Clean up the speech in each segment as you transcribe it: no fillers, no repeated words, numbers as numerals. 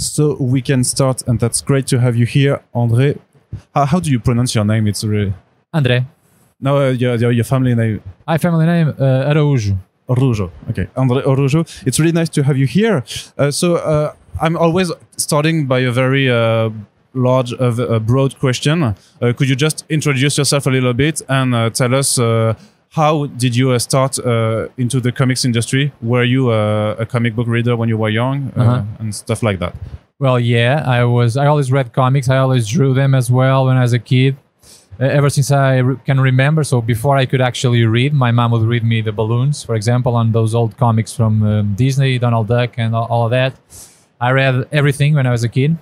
So we can start, and that's great to have you here, André. How do you pronounce your name? It's really... André. No, your family name. My family name Araujo. Araujo. Okay, André Araujo. It's really nice to have you here. So I'm always starting by a very large, broad question. Could you just introduce yourself a little bit and tell us how did you start into the comics industry? Were you a comic book reader when you were young and stuff like that? Well, yeah, I always read comics. I always drew them as well when I was a kid. Ever since I can remember, so before I could actually read, my mom would read me the balloons, for example, on those old comics from Disney, Donald Duck, and all of that. I read everything when I was a kid.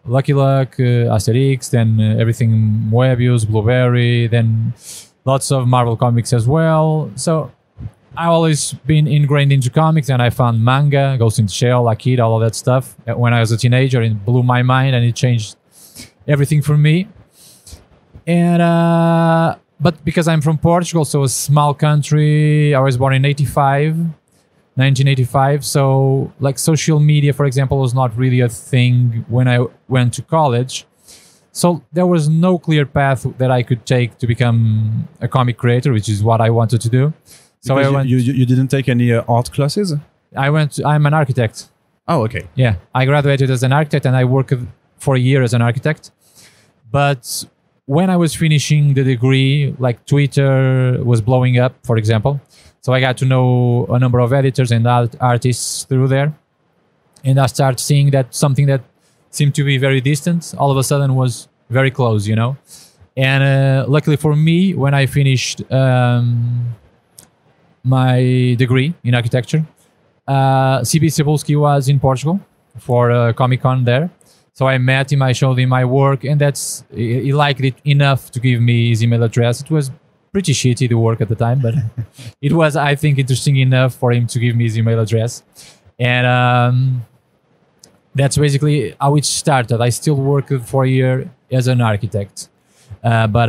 Lucky Luck, Asterix, then everything Moebius, Blueberry, then lots of Marvel comics as well. So I've always been ingrained into comics, and I found manga, Ghost in the Shell, Akira, all of that stuff when I was a teenager. It blew my mind, and it changed everything for me. And but because I'm from Portugal, so a small country, I was born in 1985, so like social media, for example, was not really a thing when I went to college. So there was no clear path that I could take to become a comic creator, which is what I wanted to do. So you didn't take any art classes? I'm an architect. Oh, okay. Yeah, I graduated as an architect, and I worked for a year as an architect. But when I was finishing the degree, like Twitter was blowing up, for example. So I got to know a number of editors and artists through there. And I started seeing that something that seemed to be very distant, all of a sudden was very close, you know. And luckily for me, when I finished my degree in architecture, CB Cebulski was in Portugal for Comic-Con there. So I met him, I showed him my work, and he liked it enough to give me his email address. It was pretty shitty, the work at the time, but it was, I think, interesting enough for him to give me his email address. And that's basically how it started. I still worked for a year as an architect, but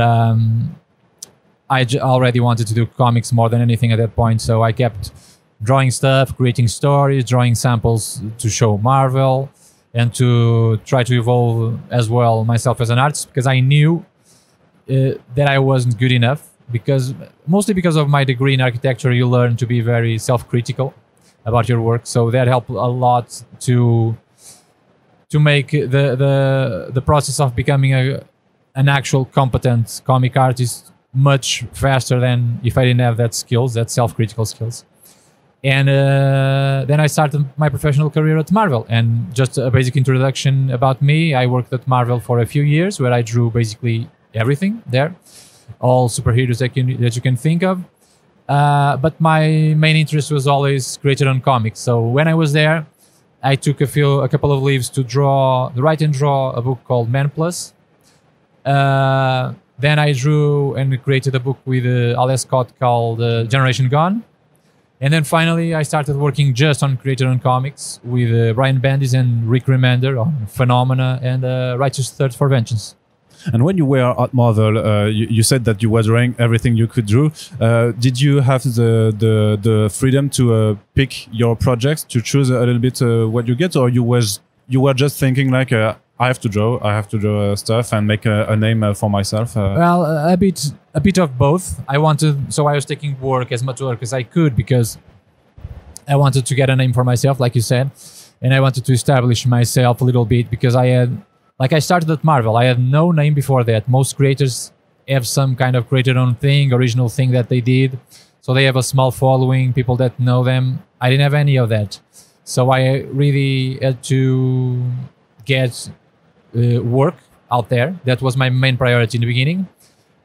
I already wanted to do comics more than anything at that point, so I kept drawing stuff, creating stories, drawing samples to show Marvel, and to try to evolve as well myself as an artist, because I knew that I wasn't good enough, mostly because of my degree in architecture. You learn to be very self-critical about your work, so that helped a lot to make the process of becoming an actual competent comic artist much faster than if I didn't have that self-critical skills. And then I started my professional career at Marvel. And just a basic introduction about me, I worked at Marvel for a few years, where I drew basically everything there, all superheroes that you can think of. But my main interest was always created on comics. So when I was there, I took a couple of leaves to write and draw a book called Man Plus. Then I drew and created a book with Alex Scott called Generation Gone. And then finally, I started working just on created on comics with Brian Bendis and Rick Remender on Phenomena and Righteous Third for Vengeance. And when you were at Marvel, you said that you were drawing everything you could draw. Did you have the freedom to pick your projects, to choose a little bit what you get, or you were just thinking like, I have to draw stuff and make a name for myself? Well, a bit of both. I was taking work as much work as I could, because I wanted to get a name for myself, like you said, and I wanted to establish myself a little bit, because I started at Marvel. I had no name before that. Most creators have some kind of created own thing, original thing that they did. So they have a small following, people that know them. I didn't have any of that. So I really had to get work out there. That was my main priority in the beginning.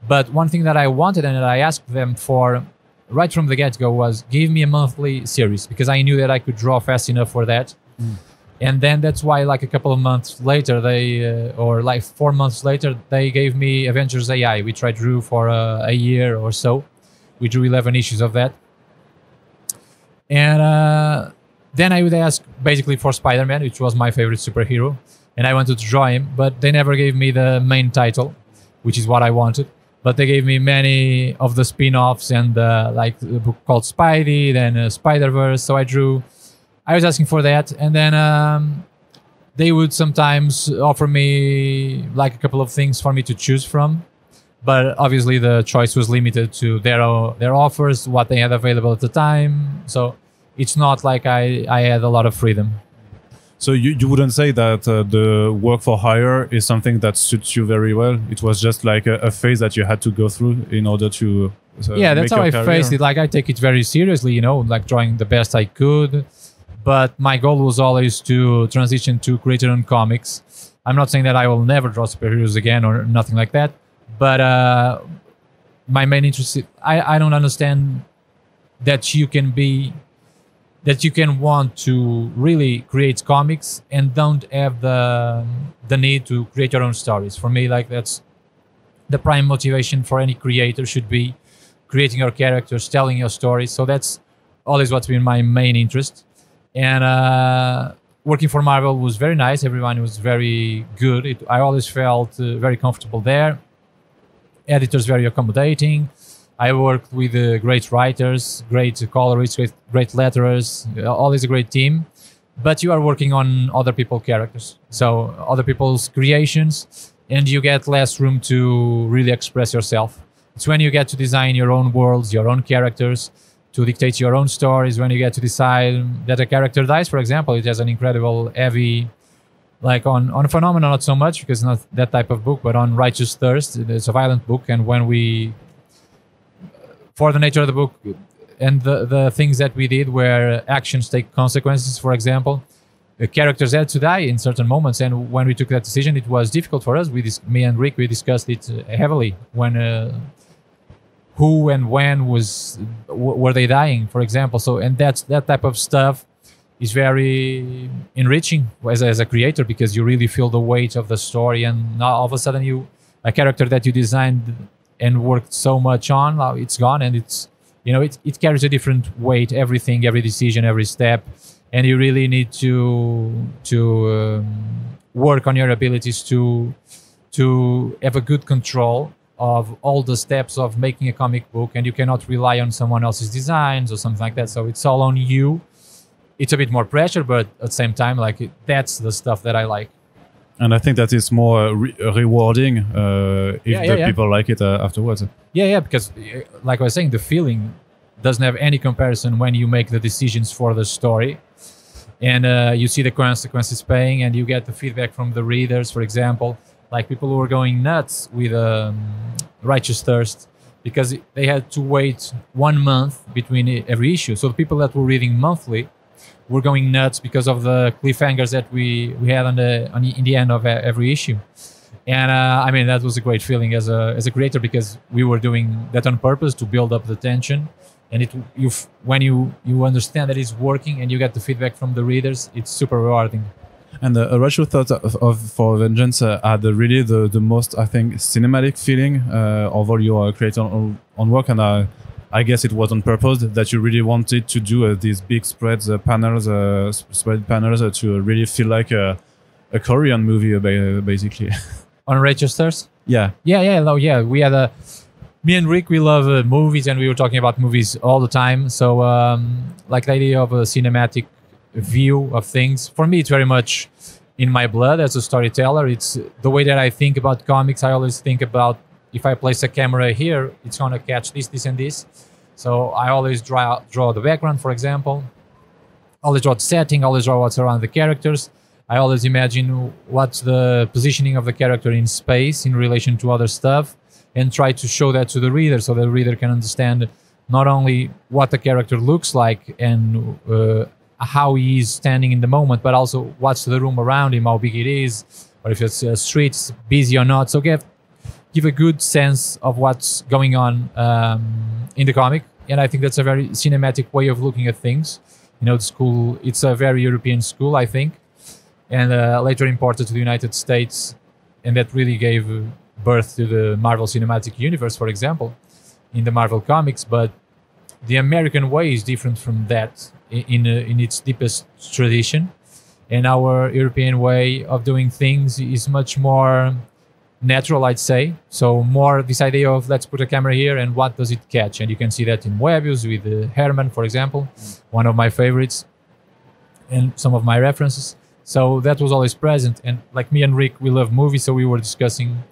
But one thing that I wanted and that I asked them for right from the get-go was, give me a monthly series, because I knew that I could draw fast enough for that. And then that's why, like a couple of months later, or like 4 months later, they gave me Avengers AI, which I drew for a year or so. We drew 11 issues of that. And then I would ask basically for Spider-Man, which was my favorite superhero. And I wanted to draw him, but they never gave me the main title, which is what I wanted. But they gave me many of the spin-offs and like a book called Spidey, then Spider-Verse. So I drew I was asking for that, and then they would sometimes offer me like a couple of things for me to choose from. But obviously the choice was limited to their offers, what they had available at the time. So it's not like I had a lot of freedom. So you wouldn't say that the work for hire is something that suits you very well? It was just like a phase that you had to go through in order to yeah, that's how I faced it. Like I take it very seriously, you know, like drawing the best I could. But my goal was always to transition to creator-owned comics. I'm not saying that I will never draw superheroes again or nothing like that. But my main interest, I don't understand that you can want to really create comics and don't have the need to create your own stories. For me, like that's the prime motivation for any creator should be creating your characters, telling your stories. So that's always what's been my main interest. And working for Marvel was very nice. Everyone was very good. I always felt very comfortable there. Editors very accommodating. I worked with great writers, great colorists, great letterers, always a great team. But you are working on other people's characters, so other people's creations, and you get less room to really express yourself. It's when you get to design your own worlds, your own characters, to dictate your own stories, when you get to decide that a character dies, for example. It has an incredible heavy, like on Phenomena, not so much, because not that type of book, but on Righteous Thirst, it's a violent book, and when we, for the nature of the book and the things that we did where actions take consequences, for example, the characters had to die in certain moments, and when we took that decision, it was difficult for us. Me and Rick, we discussed it heavily, when who and when were they dying, for example. So, and that type of stuff is very enriching as a creator, because you really feel the weight of the story, and now all of a sudden a character that you designed and worked so much on, it's gone, and it's, you know, it carries a different weight, everything, every decision, every step, and you really need to work on your abilities to have a good control of all the steps of making a comic book, and you cannot rely on someone else's designs or something like that. So it's all on you. It's a bit more pressure, but at the same time, like that's the stuff that I like. And I think that is more rewarding if people like it afterwards. Yeah, because like I was saying, the feeling doesn't have any comparison when you make the decisions for the story, and you see the consequences paying, and you get the feedback from the readers, for example, like people who were going nuts with Righteous Thirst, because they had to wait 1 month between every issue. So the people that were reading monthly were going nuts because of the cliffhangers that we had in the end of every issue. And I mean, that was a great feeling as a creator, because we were doing that on purpose to build up the tension. And when you understand that it's working and you get the feedback from the readers, it's super rewarding. And the Retro Thought of For Vengeance had really the most, I think, cinematic feeling of all your creator on work. And I guess it was on purpose that you really wanted to do these big spread panels to really feel like a Korean movie, basically. On Righteous Thirst? Yeah. Yeah. We had me and Rick, we love movies, and we were talking about movies all the time. So, like the idea of a cinematic view of things, for me, it's very much in my blood as a storyteller. It's the way that I think about comics. I always think about, if I place a camera here, it's going to catch this, and this. So I always draw the background, for example. I always draw the setting. I always draw what's around the characters. I always imagine what's the positioning of the character in space in relation to other stuff, and try to show that to the reader, so the reader can understand not only what the character looks like and how he is standing in the moment, but also what's the room around him, how big it is, or if it's streets busy or not. So give a good sense of what's going on in the comic. And I think that's a very cinematic way of looking at things. You know, the school, it's a very European school, I think, and later imported to the United States, and that really gave birth to the Marvel Cinematic Universe, for example, in the Marvel comics. But the American way is different from that in its deepest tradition, and our European way of doing things is much more natural, I'd say. So more this idea of, let's put a camera here and what does it catch? And you can see that in Moebius with Herman, for example, one of my favorites. and some of my references. So that was always present. And like me and Rick, we love movies, so we were discussing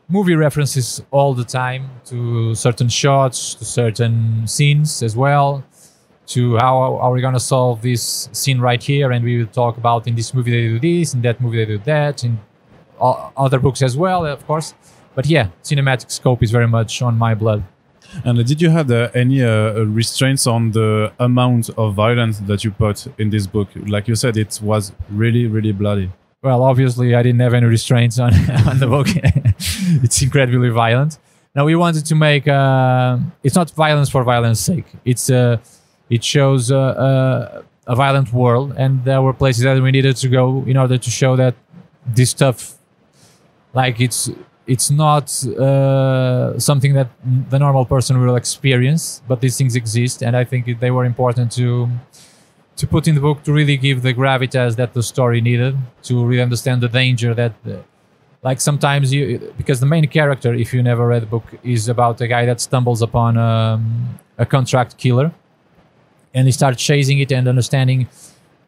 movie references all the time to certain shots, to certain scenes as well, to how are we going to solve this scene right here. And we would talk about in this movie they do this, in that movie they do that, in other books as well, of course. But yeah, cinematic scope is very much on my blood. And did you have any restraints on the amount of violence that you put in this book? Like you said, it was really, really bloody. Well, obviously, I didn't have any restraints on, on the book. It's incredibly violent. Now, we wanted to make... it's not violence for violence sake. It shows a violent world, and there were places that we needed to go in order to show that this stuff, like it's not something that the normal person will experience, but these things exist, and I think they were important to put in the book to really give the gravitas that the story needed, to really understand the danger that, like sometimes because the main character, if you never read the book, is about a guy that stumbles upon a contract killer, and he starts chasing it and understanding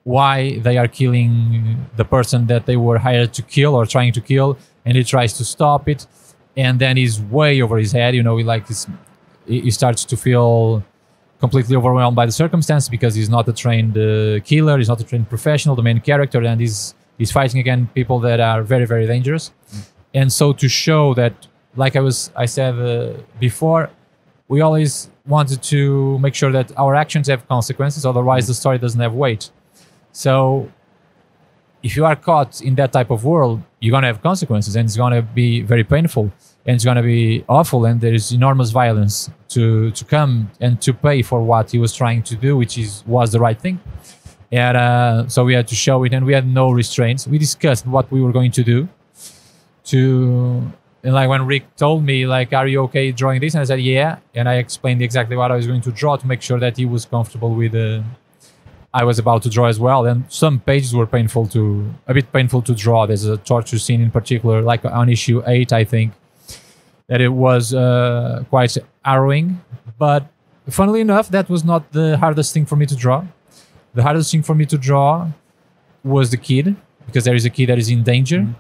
why they are killing the person that they were hired to kill or trying to kill, and he tries to stop it, and then he's way over his head. He starts to feel completely overwhelmed by the circumstance because he's not a trained killer, he's not a trained professional, the main character, and he's fighting against people that are very, very dangerous. And so to show that, like I said before, we always wanted to make sure that our actions have consequences, otherwise the story doesn't have weight. So if you are caught in that type of world, you're going to have consequences, and it's going to be very painful, and it's going to be awful, and there is enormous violence to come and to pay for what he was trying to do, which was the right thing. And so we had to show it, and we had no restraints. We discussed what we were going to do. And like when Rick told me, like, are you okay drawing this? And I said, yeah. And I explained exactly what I was going to draw to make sure that he was comfortable with I was about to draw as well. And some pages were a bit painful to draw. There's a torture scene in particular, like on issue 8, I think, that it was quite harrowing. But funnily enough, that was not the hardest thing for me to draw. The hardest thing for me to draw was the kid, because there is a kid that is in danger. Mm-hmm.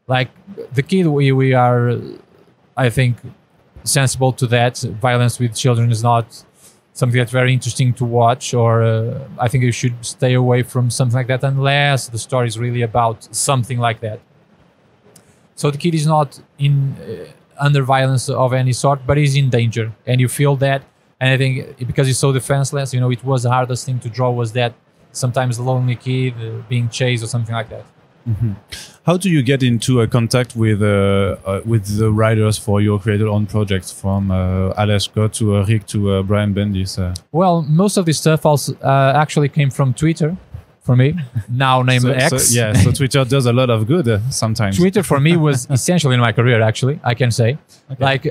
Like the kid, we are, I think, sensible to that. Violence with children is not something that's very interesting to watch, or I think you should stay away from something like that unless the story is really about something like that. So the kid is not under violence of any sort, but he's in danger, and you feel that. And I think because he's so defenseless, it was the hardest thing to draw, was that sometimes the lonely kid being chased or something like that. Mm-hmm. How do you get into contact with the writers for your creator-owned projects, from Alex Scott to Rick to Brian Bendis? Well, most of this stuff also actually came from Twitter for me, now named X. So Twitter does a lot of good sometimes. Twitter for me was essential in my career, actually, I can say. Okay. Like,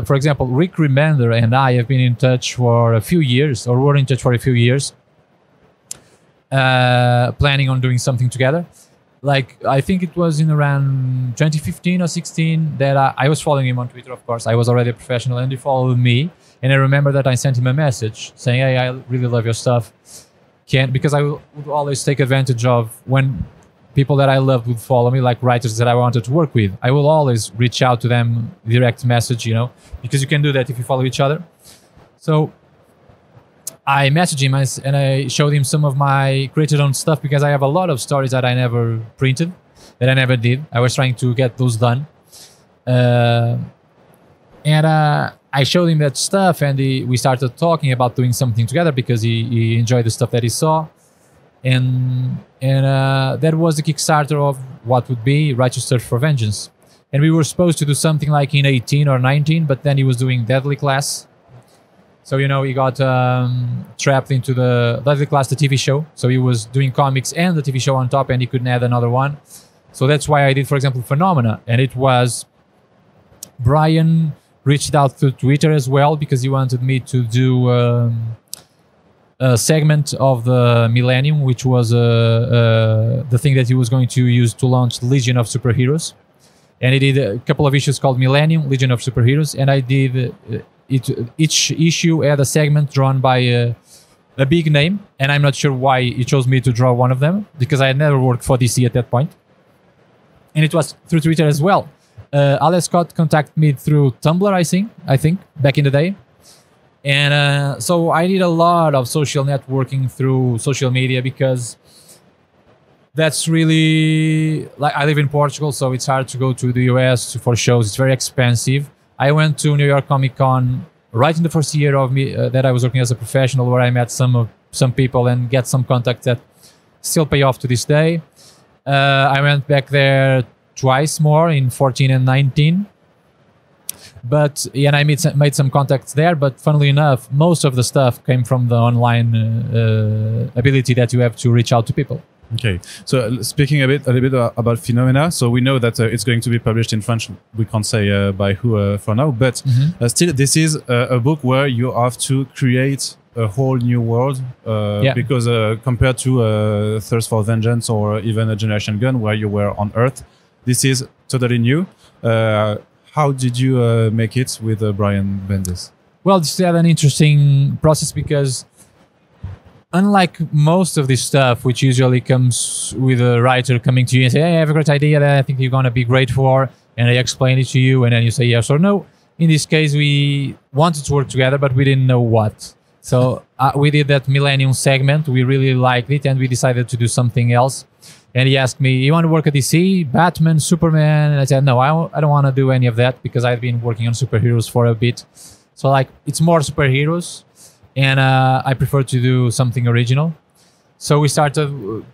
for example, Rick Remender and I have been in touch for a few years, or were in touch for a few years, planning on doing something together. Like, I think it was in around 2015 or 16 that I was following him on Twitter, of course. I was already a professional, and he followed me. And I remember that I sent him a message saying, hey, I really love your stuff. Because I would always take advantage of when people that I loved would follow me, like writers that I wanted to work with. I will always reach out to them, direct message, because you can do that if you follow each other. So I messaged him and I showed him some of my creator-owned stuff, because I have a lot of stories that I never printed, that I never did. I was trying to get those done. And I showed him that stuff, and we started talking about doing something together, because he enjoyed the stuff that he saw. And that was the Kickstarter of what would be Righteous Search for Vengeance. And we were supposed to do something like in 18 or 19, but then he was doing Deadly Class. So, he got trapped into the Deadly Class, the TV show. So he was doing comics and the TV show on top, and he couldn't add another one. So that's why I did, for example, Phenomena. And it was Brian reached out to Twitter as well, because he wanted me to do a segment of the Millennium, which was the thing that he was going to use to launch Legion of Superheroes. And he did a couple of issues called Millennium, Legion of Superheroes, and I did... each issue had a segment drawn by a big name, and I'm not sure why he chose me to draw one of them, because I had never worked for DC at that point. And it was through Twitter as well. Alex Scott contacted me through Tumblr, I think, back in the day. And so I did a lot of social networking through social media, because that's really, like, I live in Portugal, so it's hard to go to the US for shows. It's very expensive. I went to New York Comic Con right in the first year of me that I was working as a professional, where I met some people and get some contacts that still pay off to this day. I went back there twice more, in 14 and 19. But yeah, and I made some contacts there. But funnily enough, most of the stuff came from the online ability that you have to reach out to people. Okay, so speaking a little bit about Phenomena, so we know that it's going to be published in French. We can't say by who for now, but still, this is a book where you have to create a whole new world, because compared to Thirst for Vengeance or even A Generation Gun, where you were on Earth, this is totally new. How did you make it with Brian Bendis? Well, this had an interesting process, because unlike most of this stuff, which usually comes with a writer coming to you and say, hey, I have a great idea that I think you're going to be great for, and they explain it to you, and then you say yes or no. In this case, we wanted to work together, but we didn't know what. So we did that Millennium segment. We really liked it, and we decided to do something else. And he asked me, you want to work at DC, Batman, Superman? And I said, no, I don't want to do any of that, because I've been working on superheroes for a bit. So like, it's more superheroes. And I prefer to do something original. So we started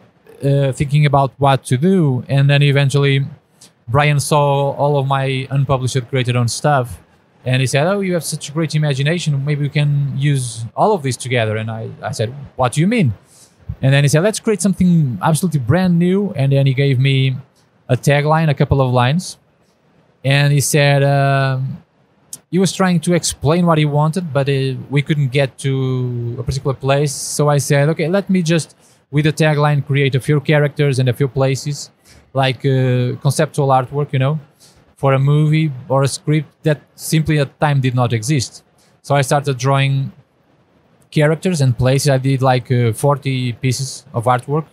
thinking about what to do. And then eventually Brian saw all of my unpublished created on stuff. And he said, oh, you have such a great imagination. Maybe we can use all of this together. And I said, what do you mean? And then he said, let's create something absolutely brand new. And then he gave me a tagline, a couple of lines. And he said, he was trying to explain what he wanted, but we couldn't get to a particular place. So I said, okay, let me just, with the tagline, create a few characters and a few places, like conceptual artwork, for a movie or a script that simply at the time did not exist. So I started drawing characters and places. I did like 40 pieces of artwork.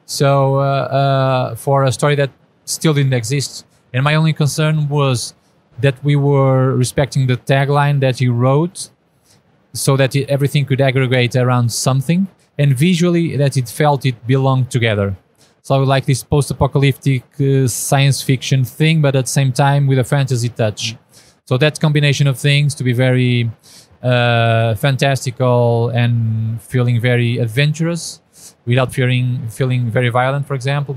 So for a story that still didn't exist. And my only concern was that we were respecting the tagline that he wrote, so that everything could aggregate around something, and visually that it felt it belonged together. So like this post-apocalyptic science fiction thing, but at the same time with a fantasy touch. So that combination of things to be very fantastical and feeling very adventurous without feeling very violent, for example.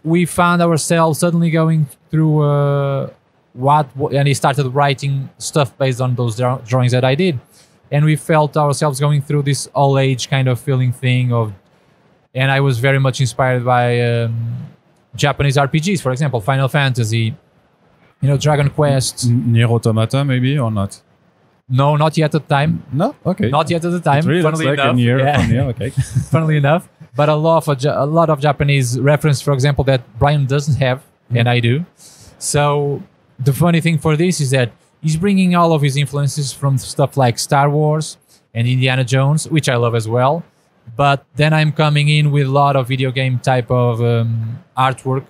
We found ourselves suddenly going through and he started writing stuff based on those drawings that I did. And we felt ourselves going through this all-age kind of feeling thing and I was very much inspired by Japanese RPGs, for example, Final Fantasy, Dragon Quest. Nier Automata, maybe, or not? No, not yet at the time. No? Okay. Not yet at the time. It really looks like a Nier. Yeah. Okay. Funnily enough. But a lot of Japanese reference, for example, that Brian doesn't have, and I do. So the funny thing for this is that he's bringing all of his influences from stuff like Star Wars and Indiana Jones, which I love as well. But then I'm coming in with a lot of video game type of artwork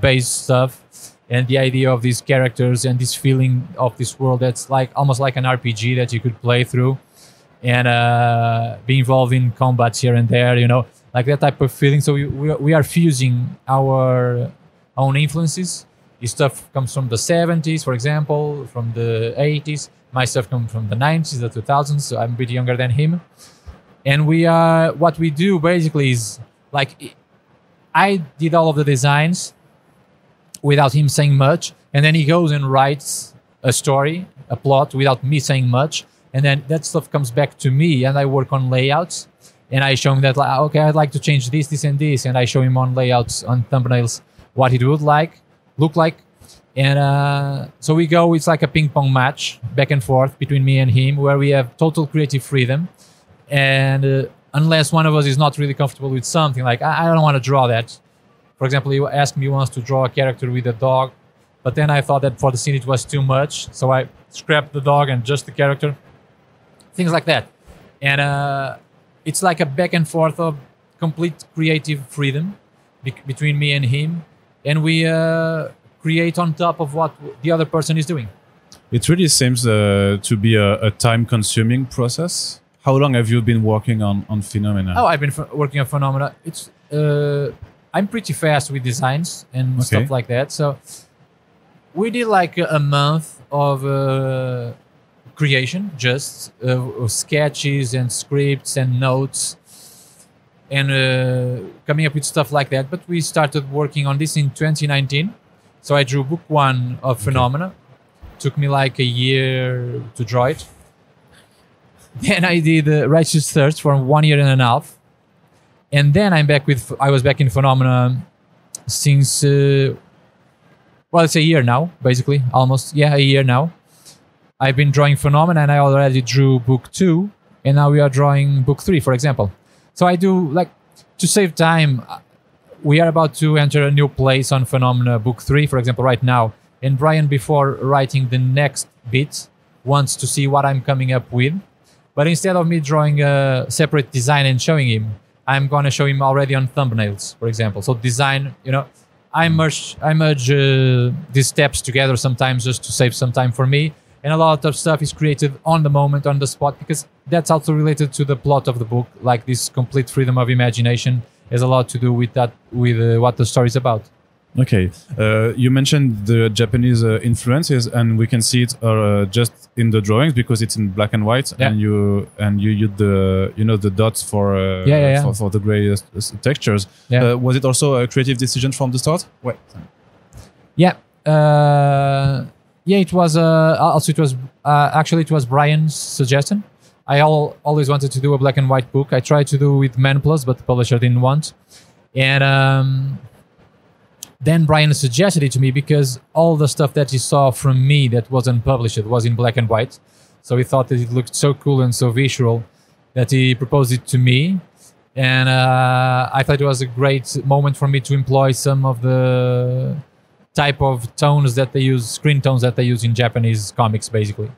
based stuff, and the idea of these characters and this feeling of this world that's like almost like an RPG that you could play through and be involved in combats here and there, like that type of feeling. So we are fusing our own influences. His stuff comes from the 70s, for example, from the 80s. My stuff comes from the 90s, the 2000s, so I'm a bit younger than him. And what we do basically is, like, I did all of the designs without him saying much, and then he goes and writes a story, a plot, without me saying much, and then that stuff comes back to me, and I work on layouts, and I show him that, like, okay, I'd like to change this, this, and this, and I show him on layouts, on thumbnails, what it would look like. And so we go, it's like a ping pong match back and forth between me and him, where we have total creative freedom. And unless one of us is not really comfortable with something, like I don't want to draw that. For example, he asked me once to draw a character with a dog, but then I thought that for the scene it was too much, so I scrapped the dog and just the character. Things like that. And it's like a back and forth of complete creative freedom between me and him, and we create on top of what the other person is doing. It really seems to be a time-consuming process. How long have you been working on Phenomena? Oh, I've been working on Phenomena. It's I'm pretty fast with designs and stuff like that. So we did like a month of creation, just of sketches and scripts and notes and coming up with stuff like that. But we started working on this in 2019. So I drew book 1 of Phenomena. Took me like a year to draw it. Then I did Righteous Thirst for 1 year and a half. And then I was back in Phenomena since, well, it's a year now, basically, almost. Yeah, a year now. I've been drawing Phenomena and I already drew book 2. And now we are drawing book 3, for example. So I do, like, to save time, we are about to enter a new place on Phenomena book 3, for example, right now. And Brian, before writing the next bit, wants to see what I'm coming up with. But instead of me drawing a separate design and showing him, I'm going to show him already on thumbnails, for example. So design, you know, I merge these steps together sometimes just to save some time for me. And a lot of stuff is created on the moment, on the spot, because that's also related to the plot of the book. Like this complete freedom of imagination has a lot to do with that, with what the story is about. Okay, you mentioned the Japanese influences, and we can see it just in the drawings because it's in black and white, and you use the dots for for the gray textures. Yeah. Was it also a creative decision from the start? Wait. Yeah, it was. Also, it was actually it was Brian's suggestion. I always wanted to do a black and white book. I tried to do with Man Plus, but the publisher didn't want, and. Then Brian suggested it to me because all the stuff that he saw from me that wasn't published was in black and white. So he thought that it looked so cool and so visual that he proposed it to me. And I thought it was a great moment for me to employ some of the type of tones that they use, screen tones that they use in Japanese comics, basically.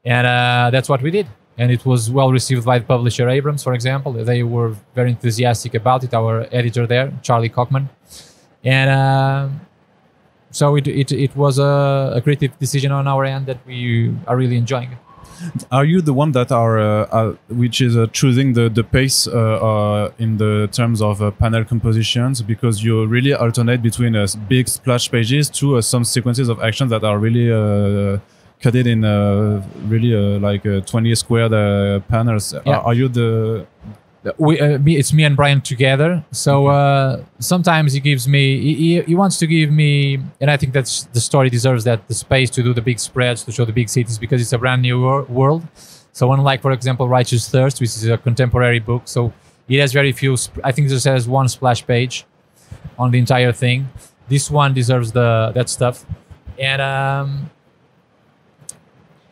And that's what we did. And it was well received by the publisher Abrams, for example. They were very enthusiastic about it, our editor there, Charlie Kochman. And so it was a creative decision on our end that we are really enjoying. Are you the one that are which is choosing the pace in the terms of panel compositions, because you really alternate between big splash pages to some sequences of actions that are really cut it in really like 20 squared panels? Yeah. Are you the it's me and Brian together. So sometimes he gives me, he wants to give me, and I think that's the story deserves that, the space to do the big spreads, to show the big cities, because it's a brand new world. So unlike, for example, Righteous Thirst, which is a contemporary book, so it has very few, I think it just has one splash page on the entire thing. This one deserves that stuff. And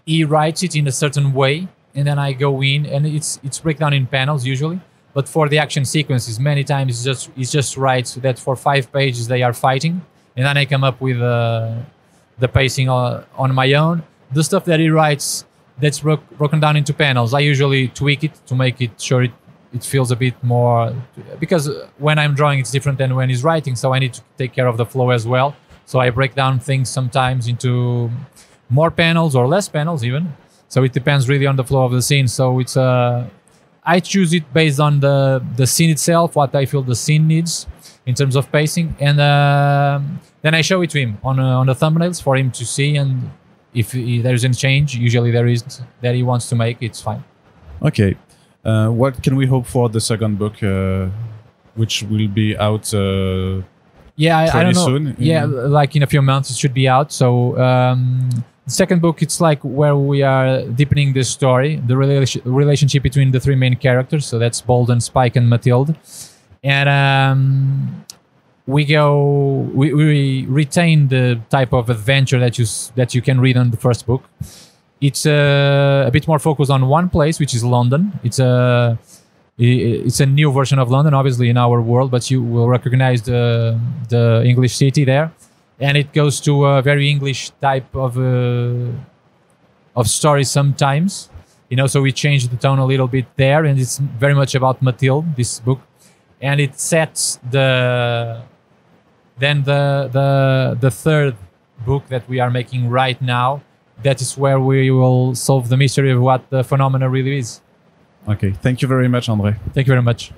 he writes it in a certain way, and then I go in, and it's breakdown in panels usually. But for the action sequences, many times he just writes that for 5 pages they are fighting, and then I come up with the pacing on my own. The stuff that he writes that's broken down into panels, I usually tweak it to make it sure it feels a bit more, because when I'm drawing it's different than when he's writing, so I need to take care of the flow as well. So I break down things sometimes into more panels or less panels even. So it depends really on the flow of the scene. So it's I choose it based on the scene itself, what I feel the scene needs in terms of pacing, and then I show it to him on the thumbnails for him to see. And if there's any change, usually there is, that he wants to make, it's fine. Okay, what can we hope for the second book, which will be out? I don't know. Soon? Yeah, like in a few months it should be out. So. The second book, it's like where we are deepening the story, the relationship between the 3 main characters. So that's Bolden, Spike, and Mathilde. And we retain the type of adventure that you can read on the first book. It's a bit more focused on one place, which is London. It's a new version of London, obviously in our world, but you will recognize the English city there. And it goes to a very English type of story sometimes. So we changed the tone a little bit there, and it's very much about Mathilde, this book, and it sets the third book that we are making right now. That is where we will solve the mystery of what the phenomena really is. Okay, thank you very much, André. Thank you very much.